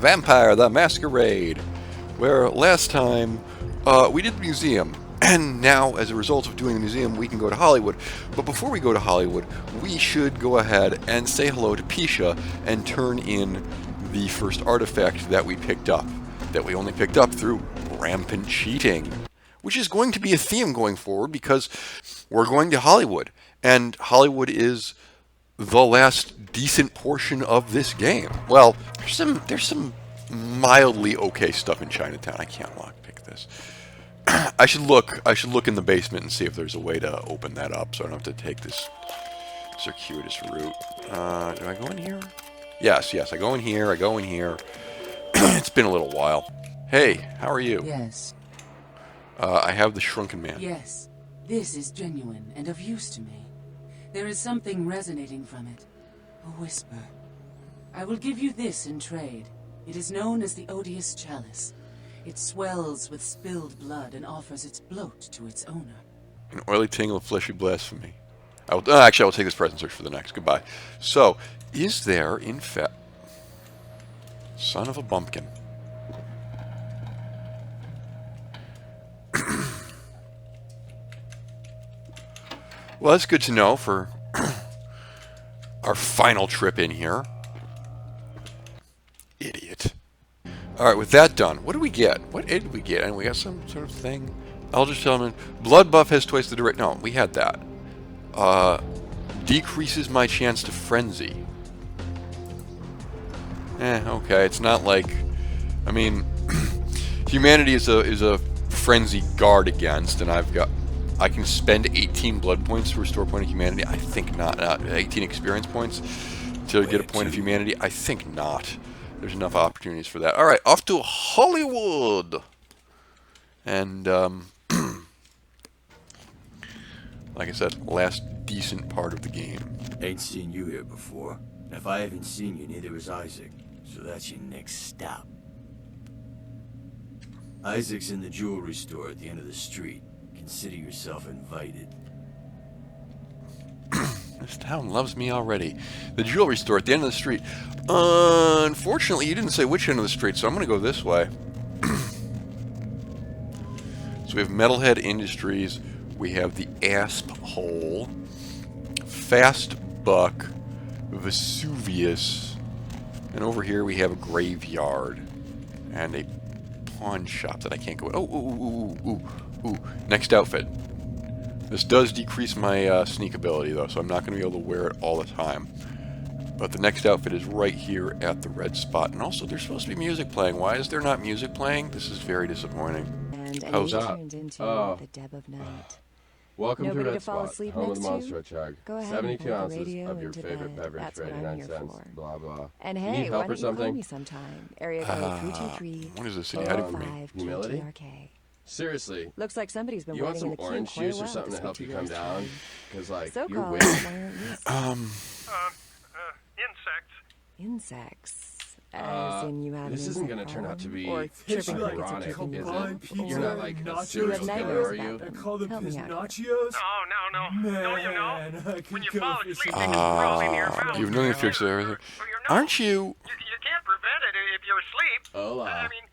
Vampire the Masquerade, where last time we did the museum, and now as a result of doing the museum we can go to Hollywood. But before we go to Hollywood, we should go ahead and say hello to Pisha and turn in the first artifact that we picked up, that we only picked up through rampant cheating, which is going to be a theme going forward because we're going to Hollywood, and Hollywood is the last decent portion of this game. Well, there's some mildly okay stuff in Chinatown. I can't lockpick this. I should look in the basement and see if there's a way to open that up so I don't have to take this circuitous route. Do I go in here? Yes, I go in here. It's been a little while. Hey, how are you? Yes. I have the shrunken man. Yes. This is genuine and of use to me. There is something resonating from it. A whisper. I will give you this in trade. It is known as the Odious Chalice. It swells with spilled blood and offers its bloat to its owner. An oily tingle of fleshy blasphemy. Actually, I will take this present search for the next. Goodbye. So, is there, in fact... Son of a bumpkin. Well, that's good to know for our final trip in here. Idiot. Alright, with that done, what do we get? What did we get? And we got some sort of thing. Elder Gentleman. Blood buff has twice the direct... No, we had that. Decreases my chance to frenzy. Okay. It's not like... I mean... humanity is a frenzy guard against, and I can spend 18 blood points to restore a point of humanity. I think not. 18 experience points to get a point of humanity. I think not. There's enough opportunities for that. All right, off to Hollywood. And like I said, last decent part of the game. Ain't seen you here before. And if I haven't seen you, neither has Isaac. So that's your next stop. Isaac's in the jewelry store at the end of the street. Consider yourself invited. This town loves me already. The jewelry store at the end of the street. Unfortunately, you didn't say which end of the street, so I'm going to go this way. So we have Metalhead Industries. We have the Asp Hole. Fast Buck. Vesuvius. And over here we have a graveyard. And a pawn shop that I can't go in. Ooh, next outfit. This does decrease my sneak ability, though, so I'm not going to be able to wear it all the time. But the next outfit is right here at the red spot. And also, there's supposed to be music playing. Why is there not music playing? This is very disappointing. And How's that? turned into the Deb of Night. Welcome Nobody to to Red fall Spot, asleep home of next the to? Monster Chug. Go ahead and 72 put the ounces radio of your into favorite bed. beverage That's for what I'm 89 here cents. for. Blah, blah. And Need hey, help why or don't you call something? me sometime? Area code 323 What is this city hiding from me? Humility? TRK. Seriously, Looks like somebody's been you want waiting in some the queue orange quite a juice or while something to speak help you you come guys down? today. Because, like, So you're called. weird. Insects. Insects. As in you have This an isn't insect going to turn out to problem? be Or tripping like crickets are ironic, tripping you is up? it? You're not like a You serial have killer, nightmares are about you? them. Call them Help me out. pistachios? No. Don't you know? Man, I could When you go fall for asleep, some- they can crawl into your mouth. You've known to fix everything. Or your nose. Aren't you? You can't prevent it if you're asleep. Hola. I mean,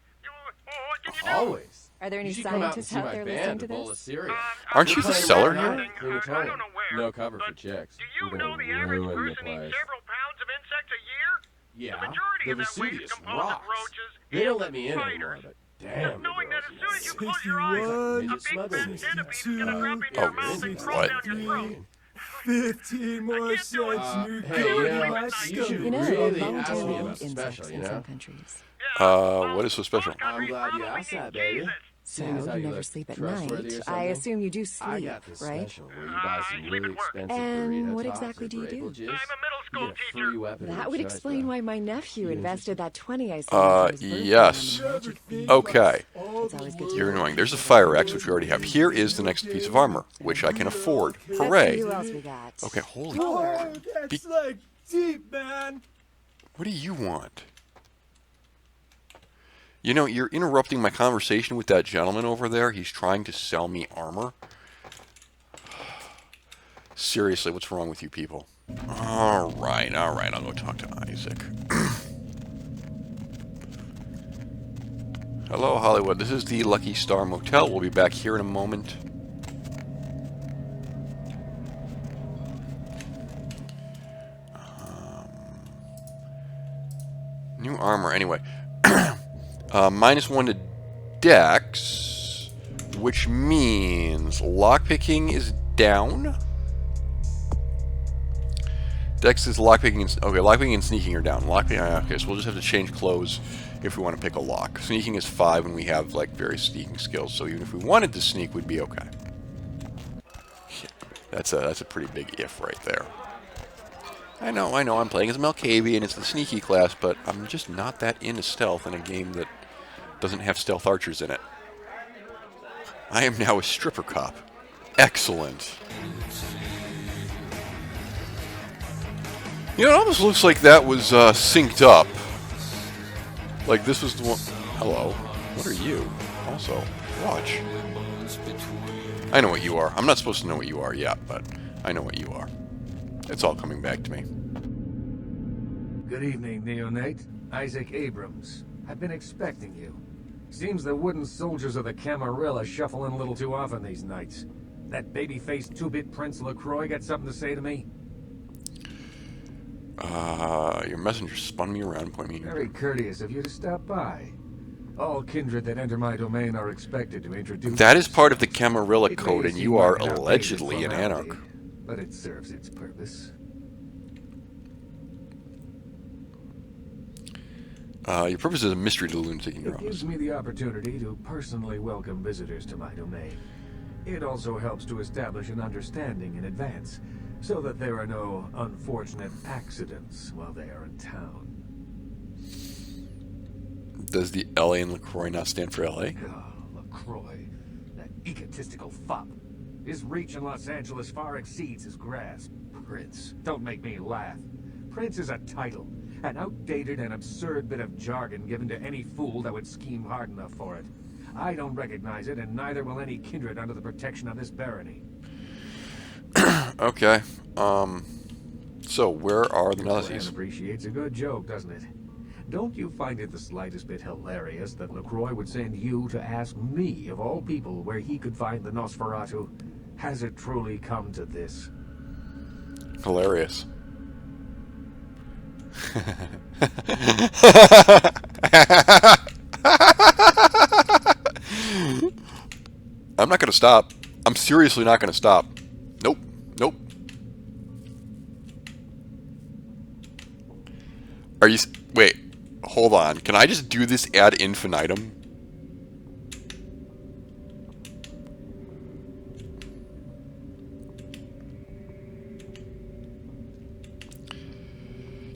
what can you do? Always. Are there any You should come out and scientists see out my there listening band, to a bowl of this? cereal. Aren't you the We're playing seller right here? now. Clean your I toilet. don't know where. No cover for but chicks. Do you We're know gonna the average ruin the person eats place. several pounds of insects a year? Yeah, The majority the of that waste Vesuvius is composed of rocks. roaches They don't and let me in anymore, spiders. but damn. Knowing that as soon as you close 61, your eyes, a midget big smothering fat me. centipede is going to drop in Oh, your mouth and crawl what? down your throat. 15 more can't cents do it. and you're Hey, going you to know, my you stomach. should You know, really ask voluntarily me eat about the insects special, you in know? some countries. What is so special? Most countries I'm glad you probably asked eat that, baby. Jesus. So Seeing as how you you never look sleep at trustworthy night. or I something, assume you do I sleep, got this right? special where you buy some I sleep really at work. expensive And burrito what tops exactly or do you grape do? juice. I'm a middle school You get a free teacher. weapon of That your would choice, explain bro. why my nephew You invested that 20 I saved for his birthday yes. on the magic bean. Okay. It's always good to You're know. annoying. There's a Fire Axe, which we already have. Here is the next piece of armor, which I can afford. Let's see Hooray. who else we got. Okay, holy... Oh, that's like deep, man. What do you want? You know, you're interrupting my conversation with that gentleman over there. He's trying to sell me armor. Seriously, what's wrong with you people? Alright, I'll go talk to Isaac. Hello, Hollywood. This is the Lucky Star Motel. We'll be back here in a moment. New armor, anyway. -1 to Dex, which means lockpicking is down. Dex is lockpicking. Okay, lockpicking and sneaking are down. Lockpicking. Okay, so we'll just have to change clothes if we want to pick a lock. Sneaking is 5, and we have like various sneaking skills. So even if we wanted to sneak, we'd be okay. That's a pretty big if right there. I know. I'm playing as Malkavi, and it's the sneaky class, but I'm just not that into stealth in a game that doesn't have stealth archers in it. I am now a stripper cop. Excellent. You know, it almost looks like that was synced up. Like this was the one. Hello. What are you? Also, watch. I know what you are. I'm not supposed to know what you are yet, but I know what you are. It's all coming back to me. Good evening, Neonate. Isaac Abrams. I've been expecting you. Seems the wooden soldiers of the Camarilla shuffling a little too often these nights. That baby-faced two-bit Prince LaCroix got something to say to me? Your messenger spun me around and pointed me. Very courteous of you to stop by. All kindred that enter my domain are expected to introduce... That is part of the Camarilla It may code, and seem you are like an allegedly an outrageous anarch. formality, but it serves its purpose. Your purpose is a mystery to the lunatic in your It office. gives me the opportunity to personally welcome visitors to my domain. It also helps to establish an understanding in advance, so that there are no unfortunate accidents while they are in town. Does the LA in LaCroix not stand for LA? Oh, LaCroix, that egotistical fop. His reach in Los Angeles far exceeds his grasp. Prince, don't make me laugh. Prince is a title, an outdated and absurd bit of jargon given to any fool that would scheme hard enough for it. I don't recognize it, and neither will any kindred under the protection of this barony. Okay. So where are the Your clan Nazis? appreciates a good joke, doesn't it? Don't you find it the slightest bit hilarious that LaCroix would send you to ask me, of all people, where he could find the Nosferatu? Has it truly come to this? Hilarious. I'm not gonna stop. I'm seriously not gonna stop. Nope. Nope. Are you... Wait. Hold on. Can I just do this ad infinitum?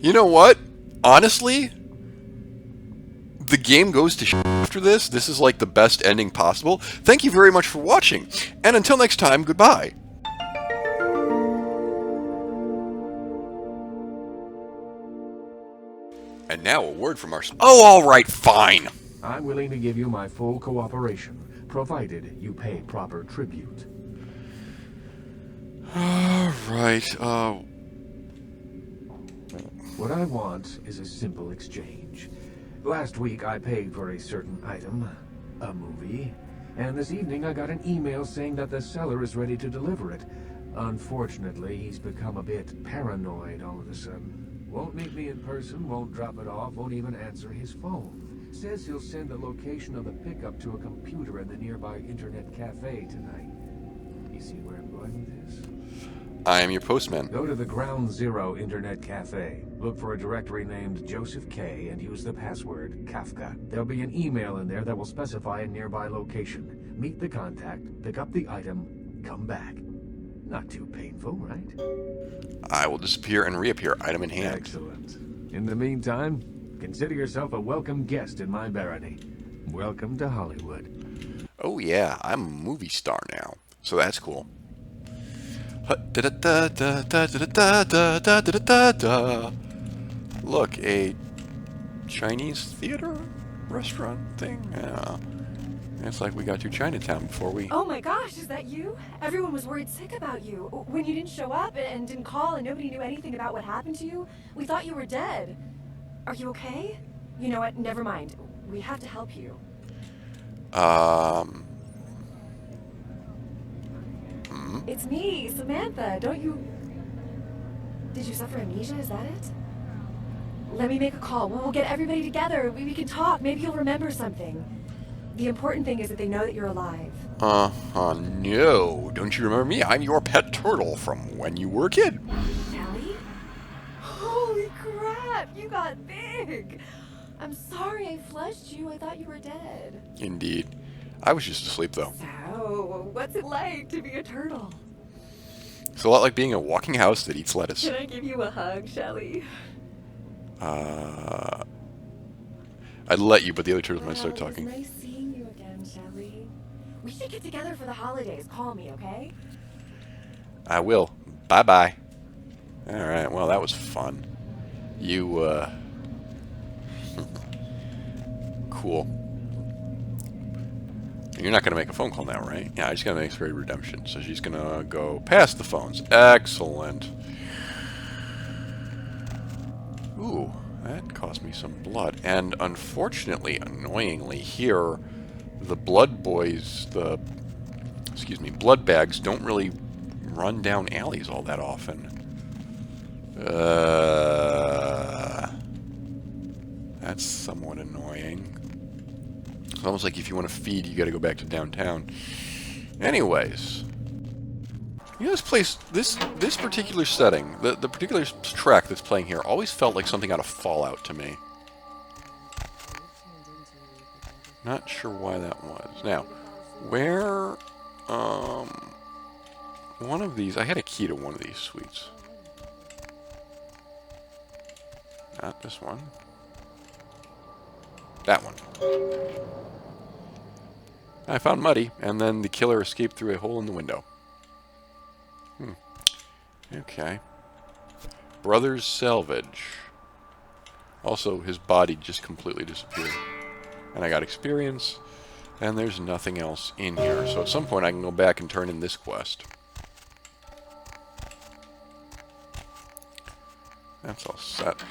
You know what? Honestly, the game goes to after this. This is like the best ending possible. Thank you very much for watching. And until next time, goodbye. And now a word from our... Oh, alright, fine. I'm willing to give you my full cooperation, provided you pay proper tribute. Alright, What I want is a simple exchange. Last week I paid for a certain item, a movie, and this evening I got an email saying that the seller is ready to deliver it. Unfortunately, he's become a bit paranoid all of a sudden. Won't meet me in person, won't drop it off, won't even answer his phone. Says he'll send the location of the pickup to a computer in the nearby internet cafe tonight. You see where I'm going with this? I am your postman. Go to the Ground Zero Internet Cafe. Look for a directory named Joseph K. and use the password Kafka. There'll be an email in there that will specify a nearby location. Meet the contact, pick up the item, come back. Not too painful, right? I will disappear and reappear, item in hand. Excellent. In the meantime, consider yourself a welcome guest in my barony. Welcome to Hollywood. Oh yeah, I'm a movie star now. So that's cool. Look, a Chinese theater restaurant thing? Yeah. It's like we got to Chinatown before we... Oh my gosh, is that you? Everyone was worried sick about you. When you didn't show up and didn't call and nobody knew anything about what happened to you, we thought you were dead. Are you okay? You know what, never mind. We have to help you. It's me, Samantha. Don't you... Did you suffer amnesia? Is that it? Let me make a call. We'll get everybody together. We can talk. Maybe you'll remember something. The important thing is that they know that you're alive. No. Don't you remember me? I'm your pet turtle from when you were a kid. Ellie? Holy crap! You got big! I'm sorry I flushed you. I thought you were dead. Indeed. I was just asleep, though. So, what's it like to be a turtle? It's a lot like being a walking house that eats lettuce. Can I give you a hug, Shelly? I'd let you, but the other turtles might start talking. It was nice seeing you again, Shelly. We should get together for the holidays. Call me, okay? I will. Bye-bye. Alright, well, that was fun. You, Cool. You're not going to make a phone call now, right? Yeah, I just got to make Masquerade Redemption. So she's going to go past the phones. Excellent. Ooh, that cost me some blood. And unfortunately, annoyingly, here, the blood boys, blood bags don't really run down alleys all that often. That's somewhat annoying. It's almost like if you want to feed, you got to go back to downtown. Anyways, you know, this place, this particular setting, the particular track that's playing here, always felt like something out of Fallout to me. Not sure why that was. Now, where, one of these, I had a key to one of these suites. Not this one. That one. I found Muddy, and then the killer escaped through a hole in the window. Okay. Brothers Salvage. Also, his body just completely disappeared. And I got experience, and there's nothing else in here. So at some point I can go back and turn in this quest. That's all set.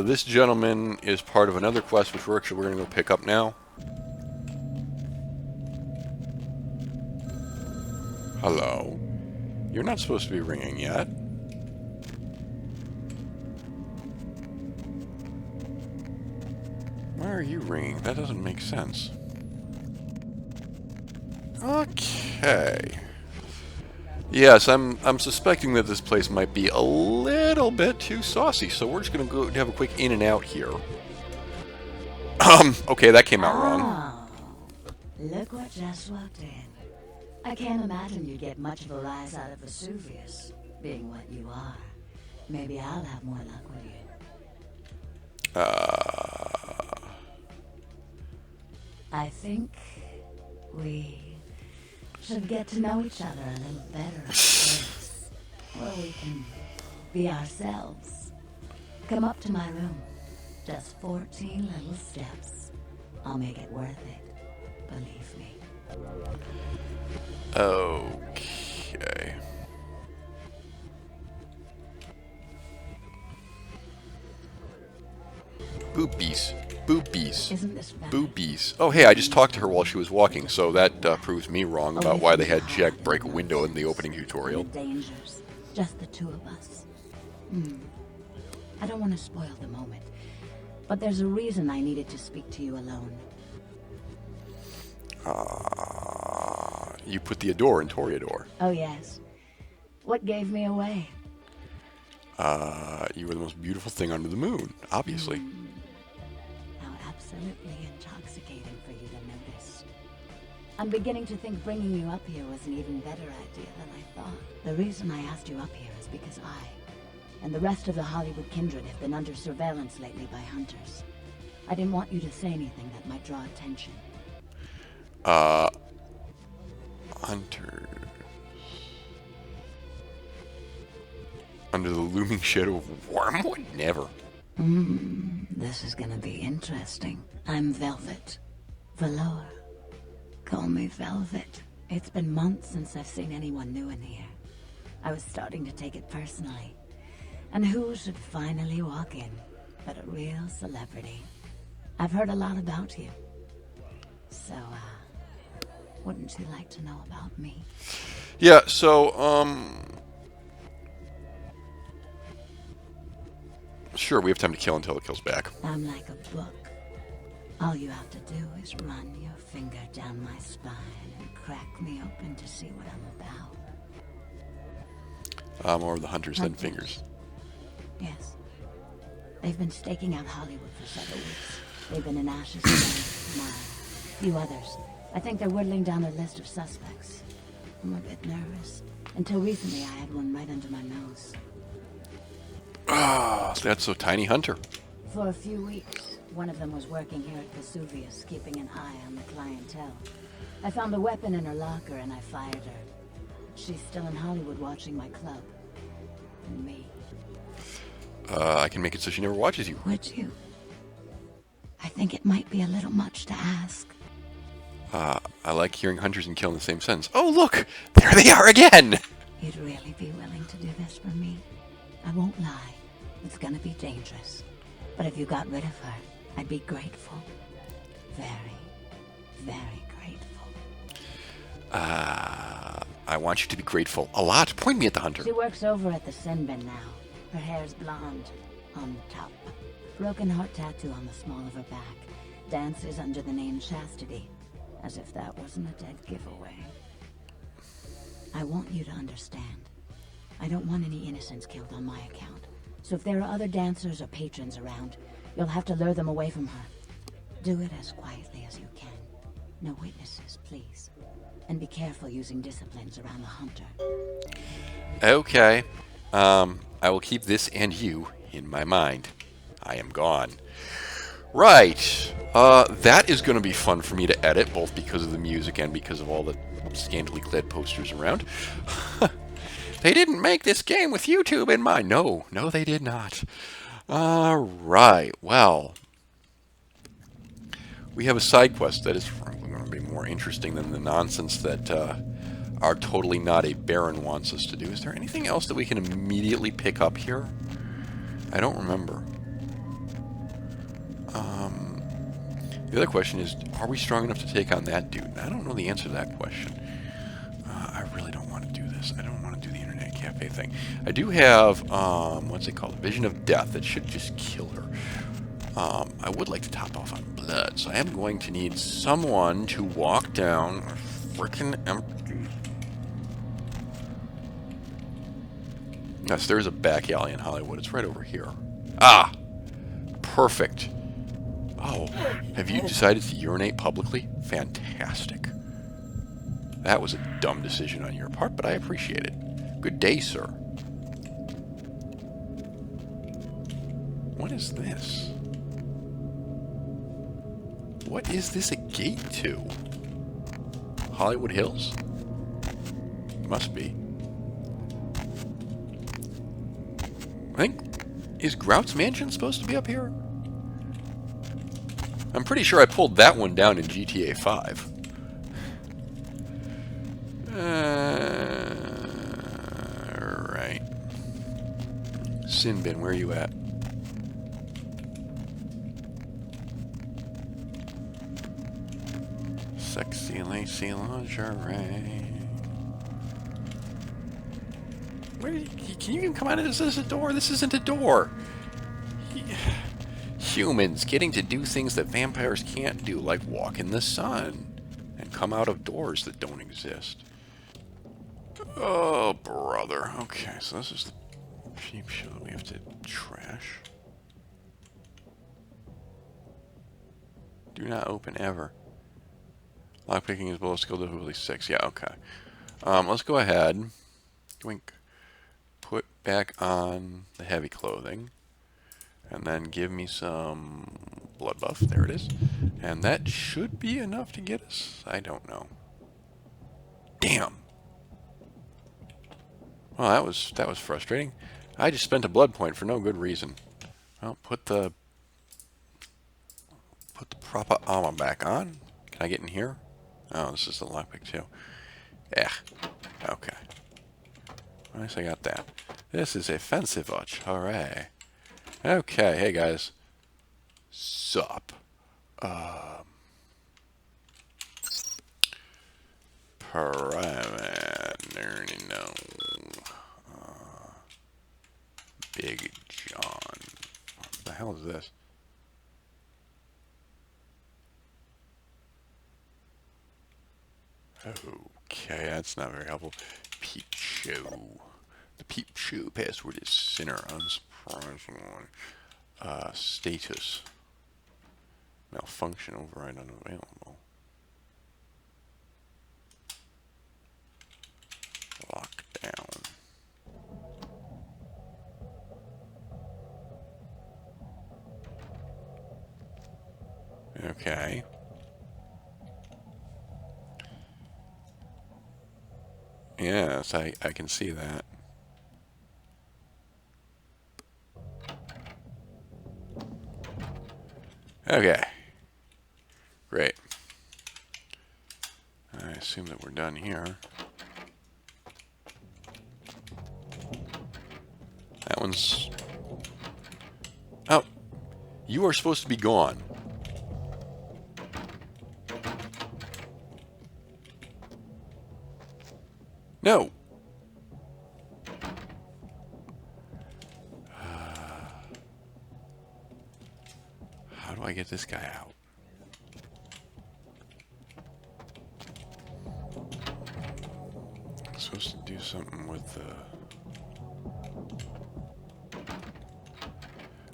This gentleman is part of another quest, which we're going to go pick up now. Hello. You're not supposed to be ringing yet. Why are you ringing? That doesn't make sense. Okay. Yes, I'm suspecting that this place might be a little bit too saucy, so we're just going to go have a quick in and out here. Okay, that came out wrong. Oh, look what just walked in. I can't imagine you get much of a rise out of Vesuvius, being what you are. Maybe I'll have more luck with you. I think we should get to know each other a little better, where we can be ourselves. Come up to my room. Just 14 little steps. I'll make it worth it. Believe me. Okay. Boobies. Boobies. Isn't this bad? Boobies. Oh, hey, I just talked to her while she was walking, so that proves me wrong about why they had Jack break a window in the opening tutorial. Dangers. Just the two of us. I don't want to spoil the moment, but there's a reason I needed to speak to you alone. You put the Adore in Toreador. Oh, yes. What gave me away? You were the most beautiful thing under the moon, obviously. How absolutely intoxicating for you to notice. I'm beginning to think bringing you up here was an even better idea than I thought. The reason I asked you up here is because I, and the rest of the Hollywood kindred, have been under surveillance lately by hunters. I didn't want you to say anything that might draw attention. Hunters. Under the looming shadow of Wormwood? Never. This is gonna be interesting. I'm Velvet. Valor. Call me Velvet. It's been months since I've seen anyone new in here. I was starting to take it personally. And who should finally walk in but a real celebrity? I've heard a lot about you. So, Wouldn't you like to know about me? Yeah, so, sure, we have time to kill until it kills back. I'm like a book. All you have to do is run your finger down my spine and crack me open to see what I'm about. More of the hunters than fingers. Yes. They've been staking out Hollywood for several weeks. They've been in Ash's today, mine, a few others. I think they're whittling down a list of suspects. I'm a bit nervous. Until recently, I had one right under my nose. Ah, that's so tiny hunter. For a few weeks, one of them was working here at Vesuvius, keeping an eye on the clientele. I found a weapon in her locker and I fired her. She's still in Hollywood watching my club. And me. I can make it so she never watches you. Would you? I think it might be a little much to ask. I like hearing hunters and kill in the same sentence. Oh, look! There they are again! You'd really be willing to do this for me? I won't lie. It's gonna be dangerous. But if you got rid of her, I'd be grateful. Very, very grateful. I want you to be grateful a lot. Point me at the hunter. She works over at the Sin Bin now. Her hair's blonde, on top. Broken heart tattoo on the small of her back. Dances under the name Chastity. As if that wasn't a dead giveaway. I want you to understand. I don't want any innocents killed on my account. So if there are other dancers or patrons around, you'll have to lure them away from her. Do it as quietly as you can. No witnesses, please. And be careful using disciplines around the hunter. Okay. I will keep this and you in my mind. I am gone. Right. That is going to be fun for me to edit, both because of the music and because of all the scantily clad posters around. They didn't make this game with YouTube in mind. No, they did not. Alright, well. We have a side quest that is going to be more interesting than the nonsense that our totally not a Baron wants us to do. Is there anything else that we can immediately pick up here? I don't remember. The other question is, are we strong enough to take on that dude? I don't know the answer to that question. I really don't want to do this. I don't want to do the internet cafe thing. I do have, what's it called? Vision of Death. That should just kill her. I would like to top off on blood, so I am going to need someone to walk down a frickin' empty... Yes, there is a back alley in Hollywood. It's right over here. Ah! Perfect. Oh, have you decided to urinate publicly? Fantastic. That was a dumb decision on your part, but I appreciate it. Good day, sir. What is this? What is this a gate to? Hollywood Hills? Must be. I think... Is Grout's Mansion supposed to be up here? I'm pretty sure I pulled that one down in GTA 5. Right. Sin Bin, where are you at? Sexy lacy lingerie. Where? Can you even come out of this? This is a door. This isn't a door. Humans getting to do things that vampires can't do, like walk in the sun and come out of doors that don't exist. Oh, brother. Okay, so this is the peep show that we have to trash. Do not open ever. Lockpicking is below skill difficulty 6. Yeah, okay. Let's go ahead. Wink. Put back on the heavy clothing. And then give me some blood buff. There it is. And that should be enough to get us. I don't know. Damn. Well, that was frustrating. I just spent a blood point for no good reason. Well, put the proper armor back on. Can I get in here? Oh, this is the lockpick too. Yeah. Okay. Nice, I got that. This is a fancy watch. Hooray. Okay, hey guys. Sup. Private learning, no. Big John. What the hell is this? Okay, that's not very helpful. Peep show. The peep show password is sinner. Unsurprising. Status. Malfunction override unavailable. Lockdown. Okay. Yes, I can see that. Okay. Great. I assume that we're done here. That one's... Oh! You are supposed to be gone. No! How do I get this guy out? I'm supposed to do something with the...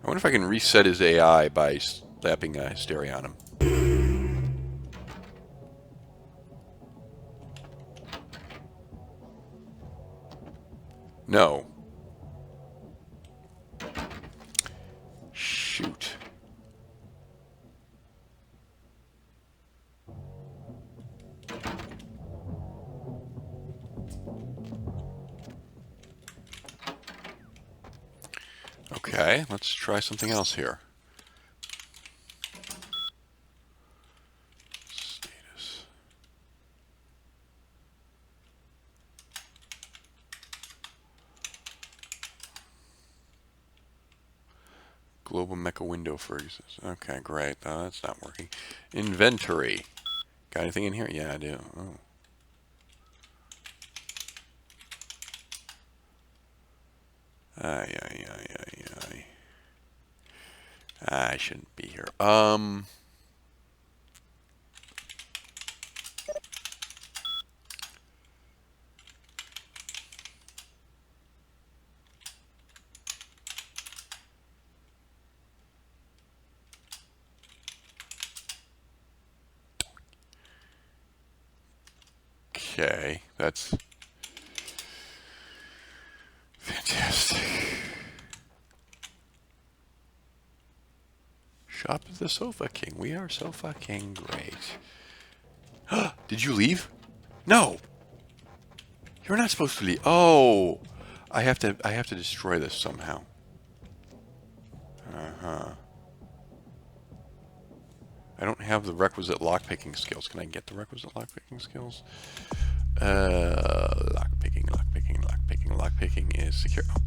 I wonder if I can reset his AI by slapping a hysteria on him. No. Shoot. Okay, let's try something else here. Status. Global mecha window for existence. Okay, great. No, that's not working. Inventory. Got anything in here? Yeah, I do. Oh. I shouldn't be here. Okay, that's fantastic. Shop at the Sofa King. We are Sofa King. Great. Did you leave? No. You're not supposed to leave. Oh, I have to destroy this somehow. I don't have the requisite lockpicking skills. Can I get the requisite lockpicking skills? Lockpicking is secure. Oh.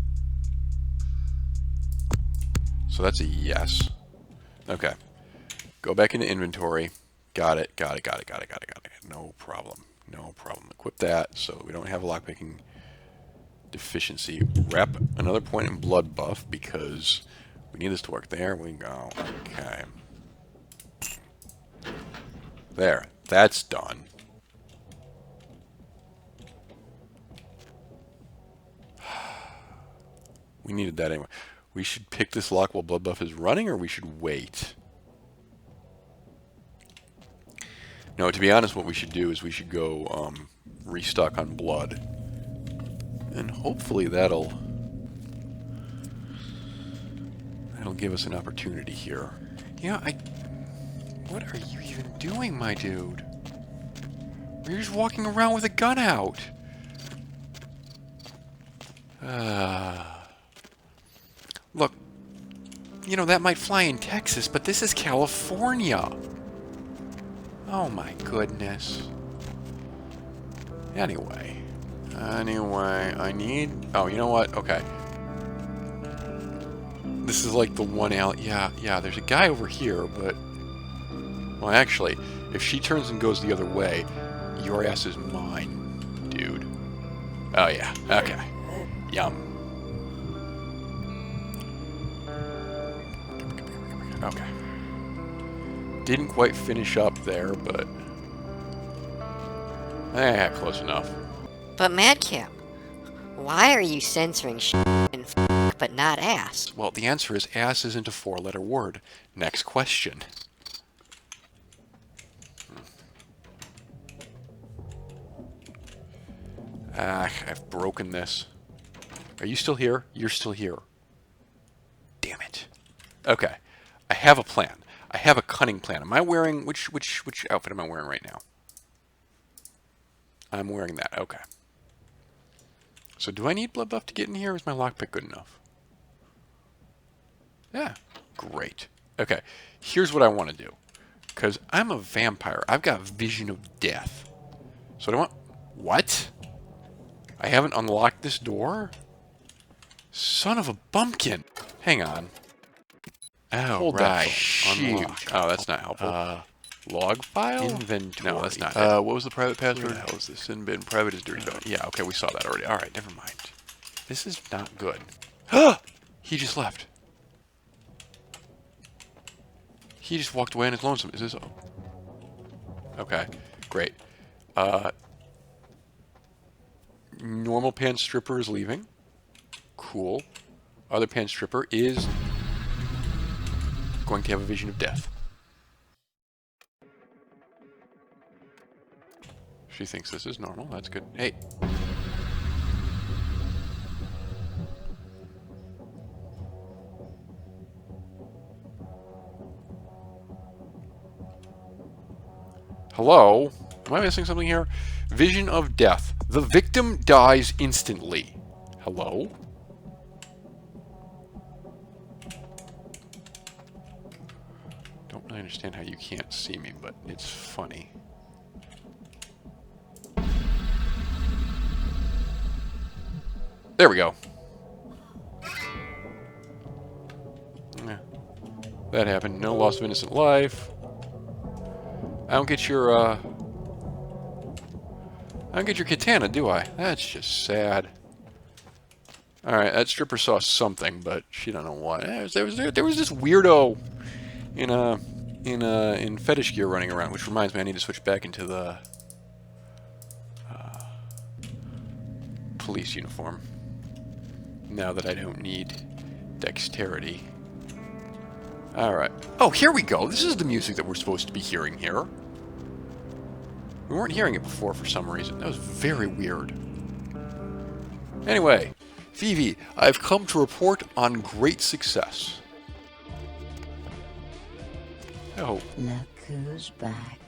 So that's a yes. Okay. Go back into inventory. Got it. No problem. Equip that so we don't have a lockpicking deficiency. Wrap another point in blood buff because we need this to work. There we go. Okay. There. That's done. We needed that anyway. We should pick this lock while blood buff is running, or we should wait? No, to be honest, what we should do is we should go restock on blood. And hopefully that'll give us an opportunity here. Yeah, what are you even doing, my dude? You're just walking around with a gun out. Look, you know, that might fly in Texas, but this is California. Oh my goodness. Anyway, I need... Oh, you know what? Okay. This is like the one out... Yeah, there's a guy over here, but... Well, actually, if she turns and goes the other way, Your ass is mine, dude. Oh, yeah. Okay. Yum. Okay. Didn't quite finish up there, but... close enough. But Madcap, why are you censoring shit and f but not ass? Well, the answer is ass isn't a 4-letter word. Next question. I've broken this. Are you still here? You're still here. Damn it. Okay. I have a plan. I have a cunning plan. Am I wearing... Which outfit am I wearing right now? I'm wearing that. Okay. So do I need blood buff to get in here, or is my lockpick good enough? Yeah. Great. Okay. Here's what I want to do. Because I'm a vampire. I've got vision of death. So what I want... What? I haven't unlocked this door? Son of a bumpkin. Hang on. Oh, hold right. Shoot. Oh, that's not helpful. Log file? Inventory. No, that's not it. What was the private password? Where the hell is this? Sinbin. Private is dirty dog. Yeah, okay, we saw that already. Alright, never mind. This is not good. He just left. He just walked away on his lonesome. Is this... Okay, great. Normal pants stripper is leaving. Cool. Other pants stripper is going to have a vision of death. She thinks this is normal. That's good. Hey. Hello? Am I missing something here? Vision of death. The victim dies instantly. Hello? Don't really understand how you can't see me, but it's funny. There we go. Yeah. That happened. No loss of innocent life. I don't get your katana, do I? That's just sad. Alright, that stripper saw something, but she don't know what. There was this weirdo in fetish gear running around, which reminds me I need to switch back into the police uniform. Now that I don't need dexterity. Alright. Oh, here we go. This is the music that we're supposed to be hearing here. We weren't hearing it before for some reason. That was very weird. Anyway, Vivi, I've come to report on great success. Oh. Look who's back.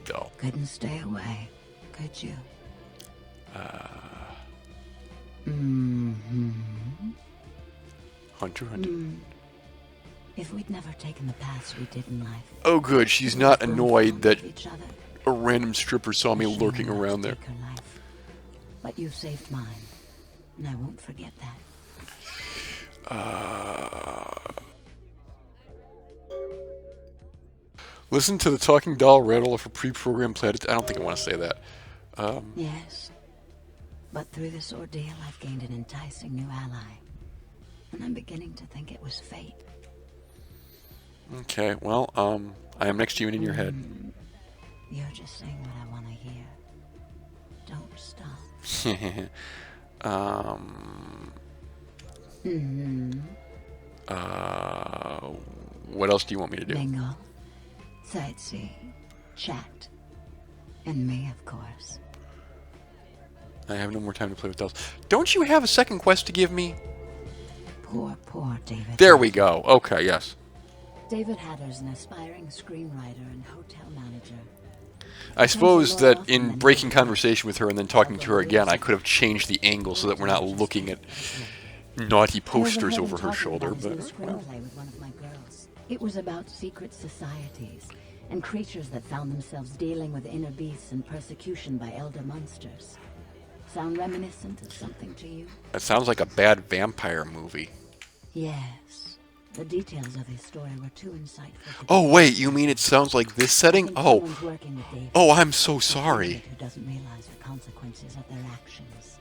Dull. Couldn't stay away, could you? Hunter. If we'd never taken the paths we did in life. Oh good, she's not annoyed that a random stripper saw me lurking around there. But you saved mine, and I won't forget that. Listen to the talking doll rattle of a pre-programmed planet. I don't think I want to say that. Yes. But through this ordeal, I've gained an enticing new ally. And I'm beginning to think it was fate. Okay, well, I am next to you and in your head. You're just saying what I want to hear. Don't stop. What else do you want me to do? Mingle, sightsee, chat, and me, of course. I have no more time to play with dolls. Don't you have a second quest to give me? Poor David. There we go. Okay, yes. David Hatter's an aspiring screenwriter and hotel manager. I suppose that in breaking conversation with her and then talking to her again, I could have changed the angle so that we're not looking at naughty posters over her shoulder. But well. It was about secret societies and creatures that found themselves dealing with inner beasts and persecution by elder monsters. Sound reminiscent of something to you? That sounds like a bad vampire movie. Yes. The details of his story were too insightful. Oh wait, you mean it sounds like this setting? Oh, oh, I'm so sorry. Who doesn't realize the consequences of their actions?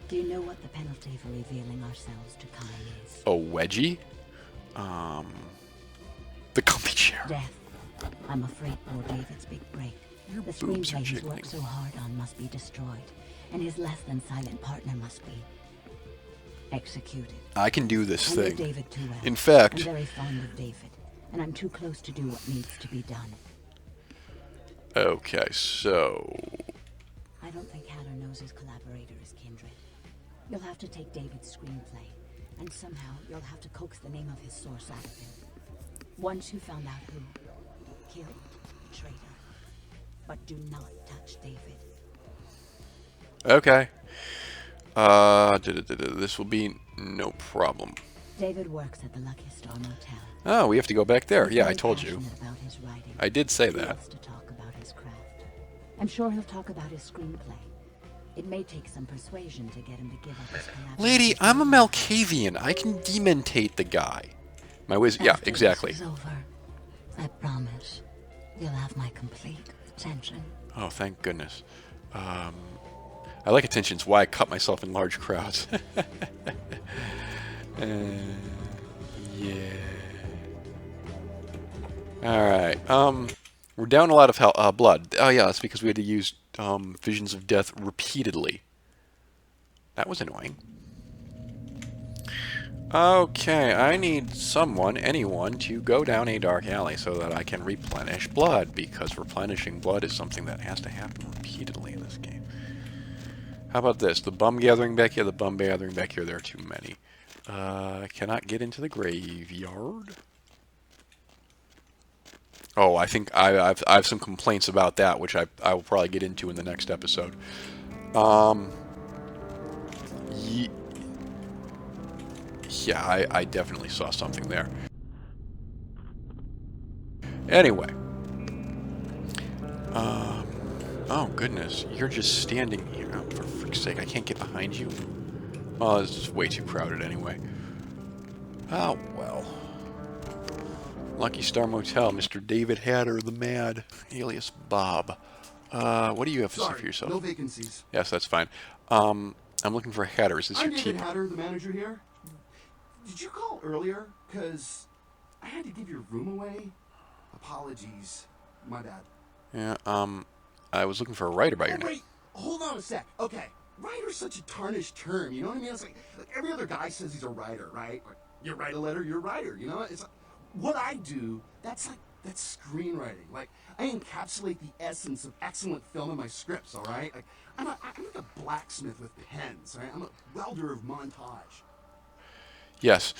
Do you know what the penalty for revealing ourselves to Kai is? A wedgie? The comfy chair. Death. I'm afraid poor David's big break. The screenplay he's worked so hard on must be destroyed, and his less than silent partner must be executed. I can do this I know thing. David too well. In fact, I'm very fond of David, and I'm too close to do what needs to be done. okay, so I don't think Hatter knows his collaborator is Kindred. You'll have to take David's screenplay, and somehow you'll have to coax the name of his source out of him. Once you found out who killed the traitor. But do not touch David. okay. This will be no problem. David works at the Lucky Star Motel. Oh, we have to go back there. He's Yeah, I very told you. passionate about his writing. I did say He that. loves to talk about his craft. I'm sure he'll talk about his screenplay. It may take some persuasion to get him to give up his collaboration. Lady, I'm a Malkavian. I can dementate the guy. My whiz. Yeah, After exactly. This is over, I promise you'll have my complete attention. Oh, thank goodness. I like attention. It's why I cut myself in large crowds. Yeah. All right. We're down a lot of blood. Oh yeah, that's because we had to use visions of death repeatedly. That was annoying. Okay, I need someone, anyone, to go down a dark alley so that I can replenish blood, because replenishing blood is something that has to happen repeatedly in this game. How about this? The bum gathering back here, the bum gathering back here, there are too many. I cannot get into the graveyard. Oh, I think I have some complaints about that, which I will probably get into in the next episode. Yeah, I definitely saw something there. Anyway. Oh, goodness. You're just standing here. Oh, for frick's sake, I can't get behind you. Oh, this is way too crowded anyway. Oh, well. Lucky Star Motel, Mr. David Hatter, the Mad, alias Bob. What do you have to say for yourself? No vacancies. Yes, that's fine. I'm looking for Hatter. Is this I'm your David team? Hatter, the manager here. Did you call earlier? Because I had to give your room away. Apologies. My bad. Yeah, I was looking for a writer by your name. Wait, hold on a sec. Okay, writer's such a tarnished term, you know what I mean? It's like every other guy says he's a writer, right? Like, you write a letter, you're a writer, you know? It's like, what I do, that's screenwriting. Like, I encapsulate the essence of excellent film in my scripts, all right? Like, I'm like a blacksmith with pens, right? I'm a welder of montage. Yes.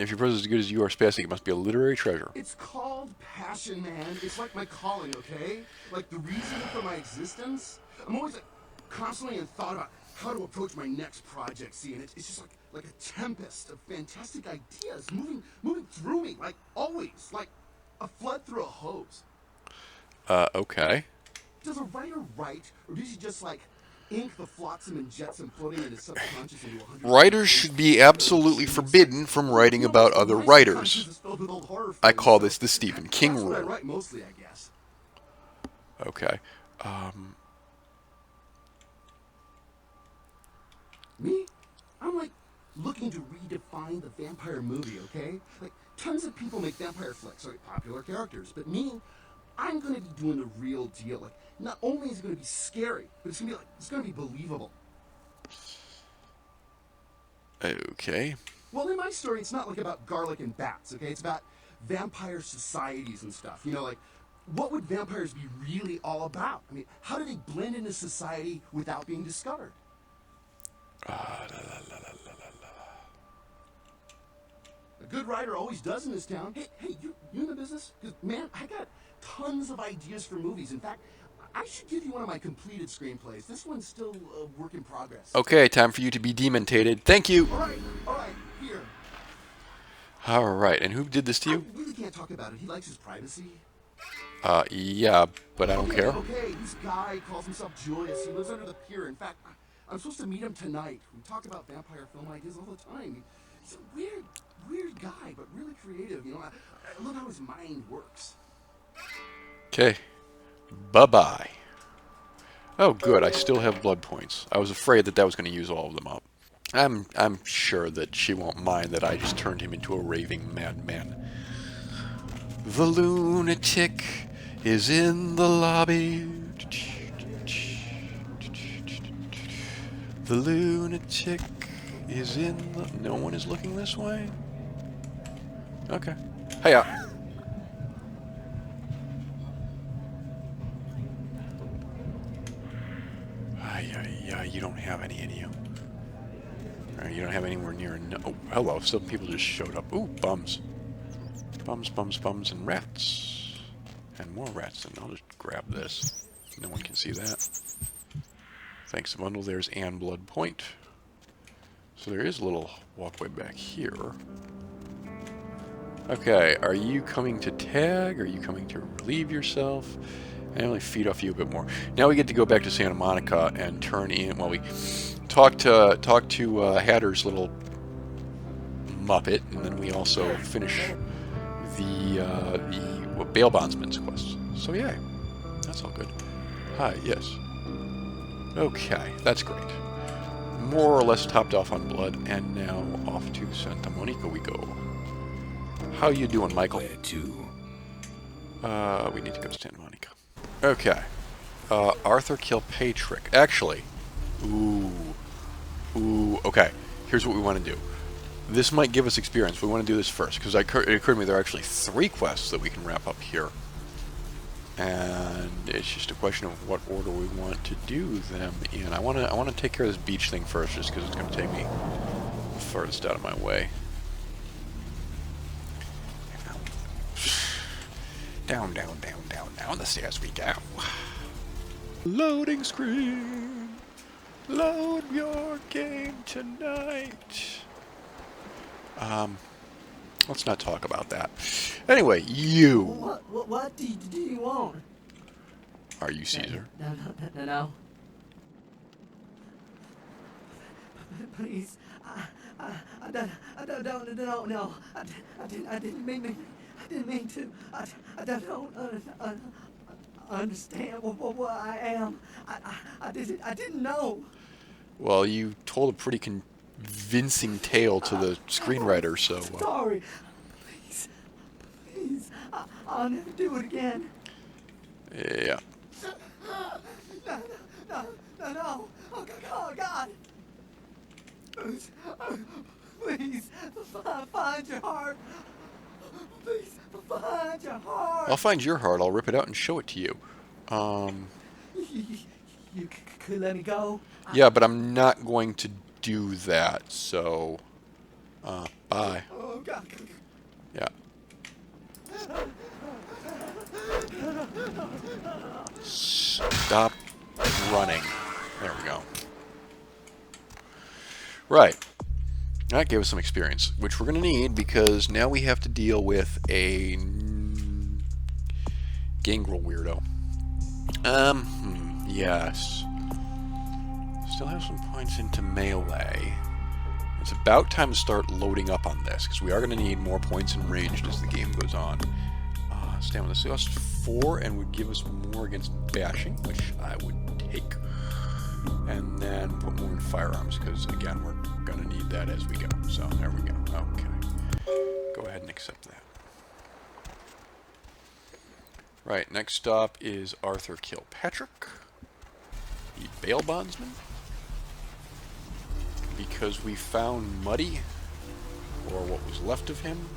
If your prose is as good as you are spastic, it must be a literary treasure. It's called passion, man. It's like my calling, okay? Like the reason for my existence. I'm always like constantly in thought about how to approach my next project. See, and it's just like a tempest of fantastic ideas moving through me, like always, like a flood through a hose. Okay. Does a writer write, or does he just like ink the flotsam and jetsam floating in his subconscious into 100? Writers should be absolutely forbidden from writing about other writers. I call this the Stephen King That's what I rule. write mostly, I guess. Okay. Me? I'm like looking to redefine the vampire movie, okay? Like tons of people make vampire flicks, like popular characters, but me, I'm gonna be doing the real deal. Like not only is it gonna be scary, but it's gonna be believable. Okay. Well, in my story, it's not like about garlic and bats, okay? It's about vampire societies and stuff. You know, like what would vampires be really all about? I mean, how do they blend into society without being discovered? A good writer always does in this town. Hey, you in the business? Because, man, I got tons of ideas for movies. In fact, I should give you one of my completed screenplays. This one's still a work in progress. Okay, time for you to be dementated. Thank you. All right, here. All right, and who did this to you? I really can't talk about it. He likes his privacy. Yeah, but I don't care. Okay, this guy calls himself Julius. He lives under the pier. In fact, I'm supposed to meet him tonight. We talk about vampire film ideas all the time. He's a weird guy, but really creative. You know, I love how his mind works. Okay. Bye-bye. Oh, good. I still have blood points. I was afraid that was going to use all of them up. I'm sure that she won't mind that I just turned him into a raving madman. The lunatic is in the lobby. The lunatic is in the... No one is looking this way? Okay. Hiya. You don't have any in you. You don't have anywhere near... Oh, hello. Some people just showed up. Ooh, bums. Bums, and rats. And more rats. And I'll just grab this. No one can see that. Thanks, bundle. There's Ann Blood Point. So there is a little walkway back here. Okay, are you coming to tag? Are you coming to relieve yourself? And only feed off you a bit more. Now we get to go back to Santa Monica and turn in. Well, we talk to Hatter's little Muppet, and then we also finish the bail bondsman's quest. So yeah, that's all good. Hi, yes. Okay, that's great. More or less topped off on blood, and now off to Santa Monica we go. How you doing, Michael? Where to? We need to go to Santa Monica. Okay. Arthur Kilpatrick. Actually, okay. Here's what we want to do. This might give us experience. We want to do this first, because it occurred to me there are actually 3 quests that we can wrap up here. And it's just a question of what order we want to do them in. I want to take care of this beach thing first, just because it's going to take me the furthest out of my way. Down the stairs we go. Loading screen. Load your game tonight. Let's not talk about that. Anyway, you. What do you want? Are you Caesar? No. Please, I don't know. I didn't mean to. I don't understand what I am. I didn't know. Well, you told a pretty convincing tale to the screenwriter, so... Sorry. Please. I'll never do it again. Yeah. No. Oh, God. Please, find your heart. Please, find your heart. I'll find your heart. I'll rip it out and show it to you. You could let me go? Yeah, but I'm not going to do that, so... bye. Oh, God. Yeah. Stop running. There we go. Right. That gave us some experience, which we're going to need because now we have to deal with a gangrel weirdo. Yes. Still have some points into melee. It's about time to start loading up on this, because we are going to need more points in ranged as the game goes on. Stamina. This costs 4 and would give us more against bashing, which I would take. And then put more in firearms, because again, we're going to need that as we go. So, there we go. Okay. Go ahead and accept that. Right, next stop is Arthur Kilpatrick, the bail bondsman. Because we found Muddy, or what was left of him.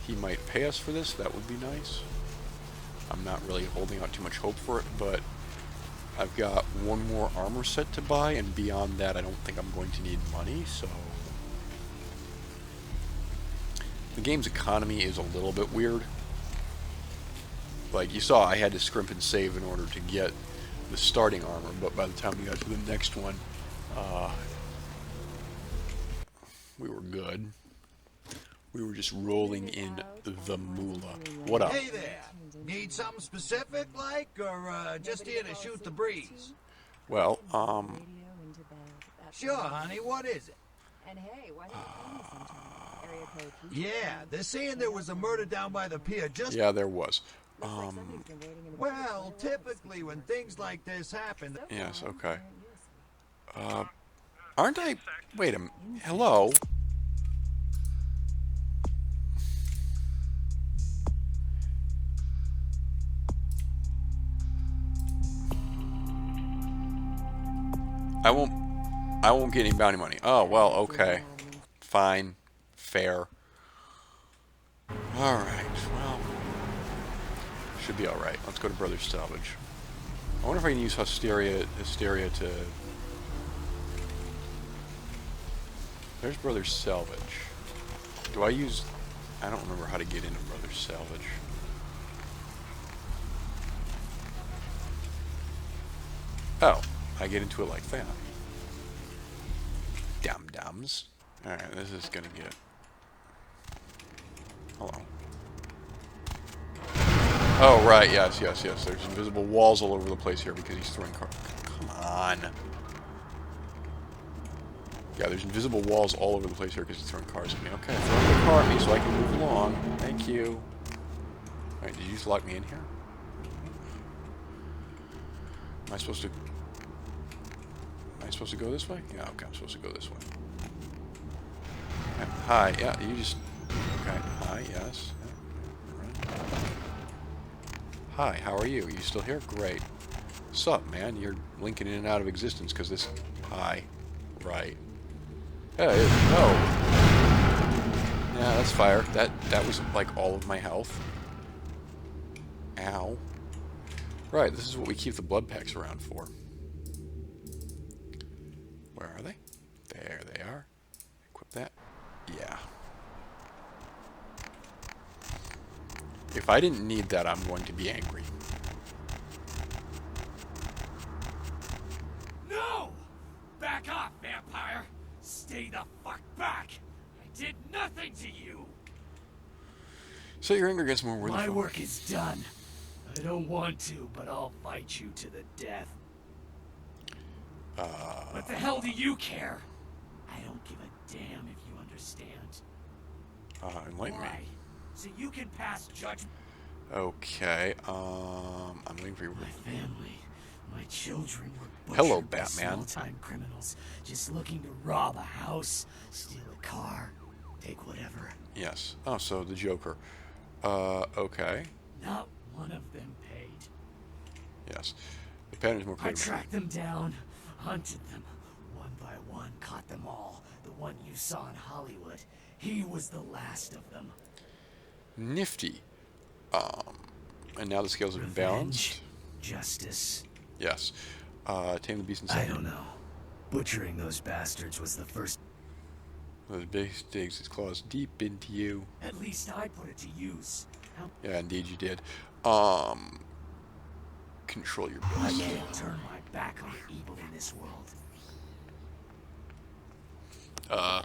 He might pay us for this, that would be nice. I'm not really holding out too much hope for it, but I've got one more armor set to buy, and beyond that I don't think I'm going to need money, so... The game's economy is a little bit weird. Like you saw, I had to scrimp and save in order to get the starting armor, but by the time we got to the next one, we were good. We were just rolling in the moolah. What up? Hey there. Need something specific, like, or just here to shoot the breeze? Well, Sure, honey, what is it? And hey, why don't you call me sometime? Area code 2. Yeah, they're saying there was a murder down by the pier just... Yeah, there was. Well, typically when things like this happen... Yes, okay. Aren't I... Wait a minute. Hello? I won't get any bounty money. Oh, well, okay. Fine. Fair. Alright, well. Should be alright. Let's go to Brothers Salvage. I wonder if I can use Hysteria to... There's Brothers Salvage. Do I use... I don't remember how to get into Brothers Salvage. Oh, I get into it like that. Dum-dums. Alright, this is gonna get... Hello. Oh, right, yes. There's invisible walls all over the place here because he's throwing cars. Come on. Yeah, there's invisible walls all over the place here because he's throwing cars at me. Okay, throw the car at me so I can move along. Thank you. Alright, did you just lock me in here? Am I supposed to go this way? Yeah, okay, I'm supposed to go this way. Okay. Hi, yeah, you just... Okay, hi, yes. Hi, how are you? You still here? Great. Sup, man? You're linking in and out of existence because this... Hi. Right. Yeah, no. Yeah, that's fire. That was like all of my health. Ow. Right, this is what we keep the blood packs around for. Where are they? There they are. Equip that. Yeah. If I didn't need that, I'm going to be angry. No! Back off, vampire! Stay the fuck back! I did nothing to you! So your anger gets more worth My work is done. I don't want to, but I'll fight you to the death. What the hell do you care? I don't give a damn if you understand. Enlighten me. Why? So you can pass judgment. Okay, I'm waiting for you. My family, my children were Hello, butchered by Batman. small-time criminals just looking to rob a house, steal a car, take whatever. Yes. Oh, so the Joker. Okay. Not one of them paid. Yes. The pattern is more clear. I tracked them down, hunted them, one by one, caught them all. The one you saw in Hollywood, he was the last of them. Nifty. And now the scales have been balanced. Justice. Yes. Tame the beast inside. I don't know. Butchering those bastards was the first. Those beast digs his claws deep into you. At least I put it to use. Yeah, indeed you did. Control your I beast. can't turn my back on evil in this world.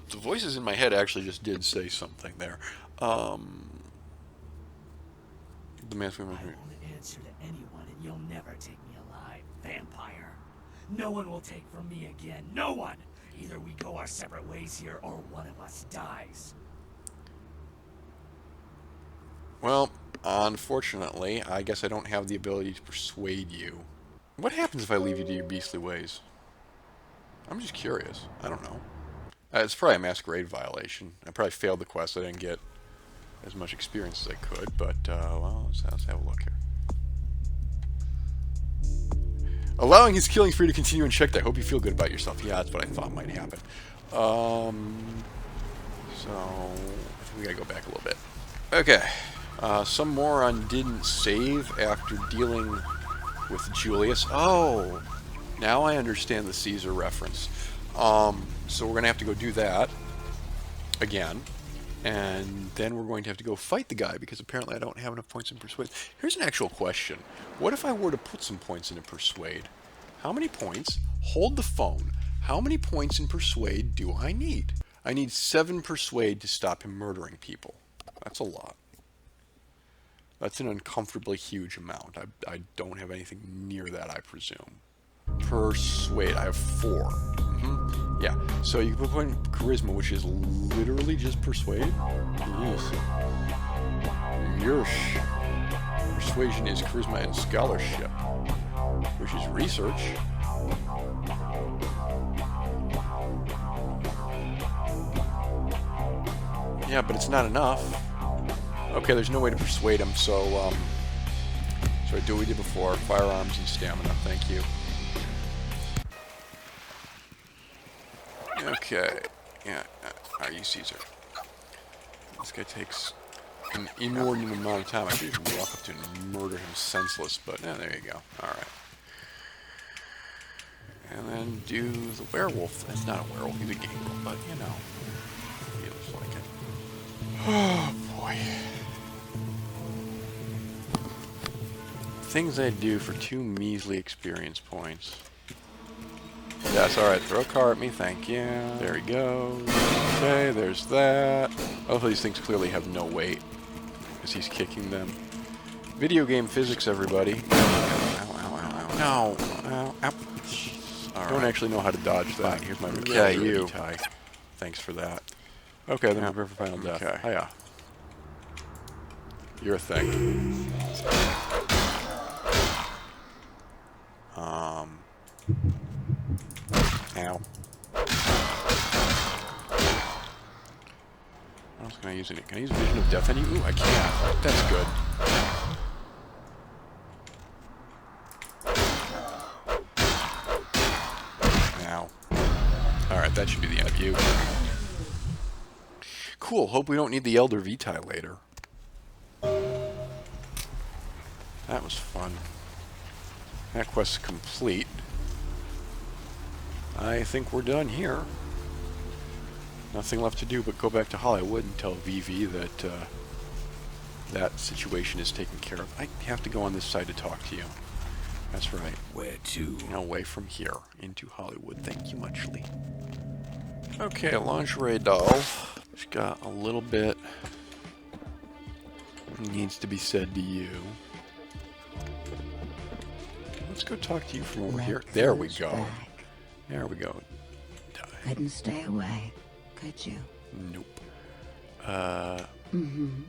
The voices in my head actually just did say something there. The man's I won't answer to anyone, and you'll never take me alive, vampire. No one will take from me again. No one. Either we go our separate ways here, or one of us dies. Well, unfortunately, I guess I don't have the ability to persuade you. What happens if I leave you to your beastly ways? I'm just curious. I don't know. It's probably a Masquerade violation. I probably failed the quest. I didn't get as much experience as I could, but, well, let's have a look here. Allowing his killing spree to continue unchecked. I hope you feel good about yourself. Yeah, that's what I thought might happen. So, I think we gotta go back a little bit. Okay. Some moron didn't save after dealing with Julius. Oh! Now I understand the Caesar reference. So we're gonna have to go do that again. And then we're going to have to go fight the guy because apparently I don't have enough points in Persuade. Here's an actual question. What if I were to put some points into Persuade? How many points? Hold the phone. How many points in Persuade do I need? I need 7 Persuade to stop him murdering people. That's a lot. That's an uncomfortably huge amount. I don't have anything near that, I presume. persuade. I have 4. Yeah, so you can put point in charisma, which is literally just persuade. Yes. Persuasion is charisma and scholarship, which is research. Yeah, but it's not enough. Okay, there's no way to persuade him, so I do what we did before. Firearms and stamina, thank you. Okay, yeah, are you Caesar? This guy takes an inordinate amount of time. I should just walk up to him and murder him senseless, but there you go. Alright. And then do the werewolf. That's not a werewolf, he's a gangrel, but you know, feels like it. Oh boy. Things I'd do for 2 measly experience points. Yes, alright, throw a car at me, thank you. There we go. Okay, there's that. Both of these things clearly have no weight, because he's kicking them. Video game physics, everybody. Ow, ow, ow, ow. No! Ow, ow. Right. Don't actually know how to dodge that. Here's my you. Tie. Thanks for that. Okay, then prepare for final death. Okay. Hiya. You're a thing. Ow. What else can I use in it? Can I use Vision of Death on you? Ooh, I can. That's good. Ow. Alright, that should be the end of you. Cool, hope we don't need the Elder Vitae later. That was fun. That quest's complete. I think we're done here. Nothing left to do but go back to Hollywood and tell VV that that situation is taken care of. I have to go on this side to talk to you. That's right. Where to? Away from here into Hollywood. Thank you muchly. Okay, a lingerie doll. She's got a little bit needs to be said to you. Let's go talk to you from over here. There we go. There we go. Couldn't stay away, could you? Nope. Mm-hmm.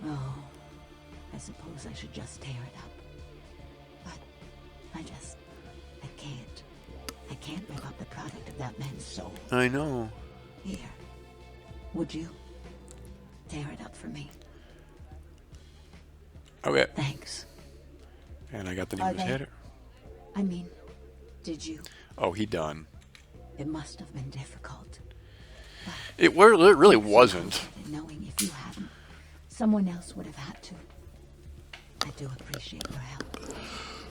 Oh, I suppose I should just tear it up. But I can't. I can't rip up the product of that man's soul. I know. Here, would you tear it up for me? Okay. Thanks. And I got the name of his header. I mean, did you? Oh, he done. It must have been difficult. It really wasn't. Knowing if you hadn't, someone else would have had to. I do appreciate your help.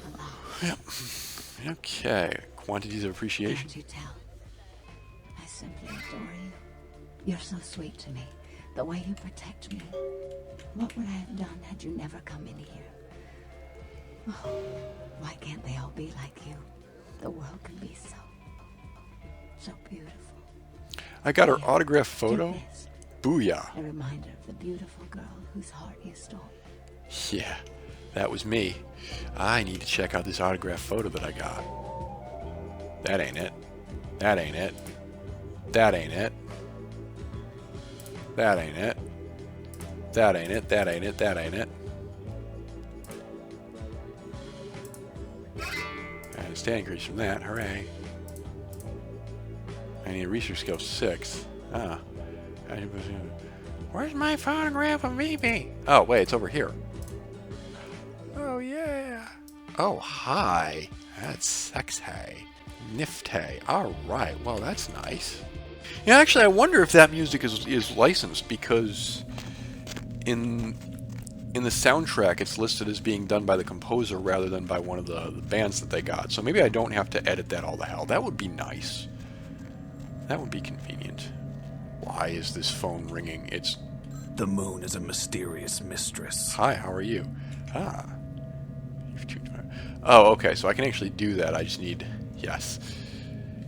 A lot. Yep. Okay. Quantities of appreciation. Can't you tell? I simply adore you. You're so sweet to me. The way you protect me. What would I have done had you never come in here? Oh, why can't they all be like you? The world can be so beautiful. I got her autograph photo. Booyah. A reminder of the beautiful girl whose heart you stole. Yeah, that was me. I need to check out this autograph photo that I got. That ain't it. That ain't it. That ain't it. That ain't it. That ain't it. That ain't it. That ain't it. And a stat increase from that. Hooray. I need a research skill 6. Ah. Where's my photograph of VB? Oh, wait, it's over here. Oh, yeah. Oh, hi. That's sexy. Nifty. All right. Well, that's nice. Yeah, actually, I wonder if that music is licensed, because in the soundtrack, it's listed as being done by the composer rather than by one of the bands that they got. So maybe I don't have to edit that all to hell. That would be nice. That would be convenient. Why is this phone ringing? It's... The moon is a mysterious mistress. Hi, how are you? Ah. Oh, okay, so I can actually do that. I just need... Yes.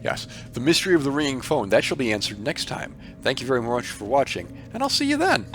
Yes. The mystery of the ringing phone. That shall be answered next time. Thank you very much for watching, and I'll see you then.